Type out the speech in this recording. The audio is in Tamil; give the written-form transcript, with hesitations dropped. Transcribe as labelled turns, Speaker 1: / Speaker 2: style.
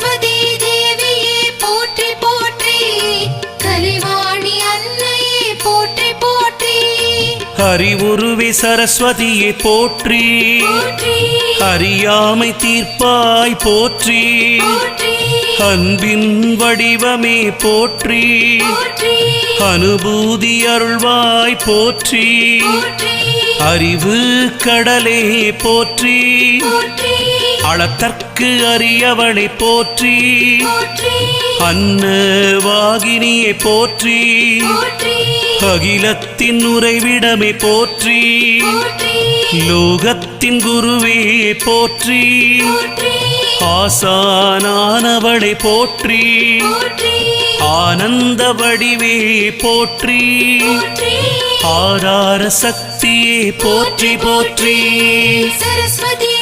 Speaker 1: சரஸ்வதி தேவியே போற்றி போற்றி, கலைவாணி அன்னையே போற்றி போற்றி,
Speaker 2: அறிவுருவே சரஸ்வதியே போற்றி
Speaker 1: போற்றி,
Speaker 2: அறியாமை தீர்ப்பாய் போற்றி
Speaker 1: போற்றி,
Speaker 2: அன்பின் வடிவமே போற்றி
Speaker 1: போற்றி,
Speaker 2: அனுபூதி அருள்வாய் போற்றி
Speaker 1: போற்றி,
Speaker 2: அறிவு கடலே போற்றி
Speaker 1: போற்றி,
Speaker 2: அளத்தற்கு அறியவளை போற்றி
Speaker 1: போற்றி,
Speaker 2: அன்னவாகினியை போற்றி
Speaker 1: போற்றி,
Speaker 2: அகிலத்தின் உறைவிடமே போற்றி
Speaker 1: போற்றி,
Speaker 2: லோகத்தின் குருவே போற்றி
Speaker 1: போற்றி,
Speaker 2: ஆசானானவளை போற்றி
Speaker 1: போற்றி,
Speaker 2: ஆனந்த வடிவே போற்றி
Speaker 1: போற்றி,
Speaker 2: ஆதார சக்தியே போற்றி போற்றி
Speaker 1: சரஸ்வதி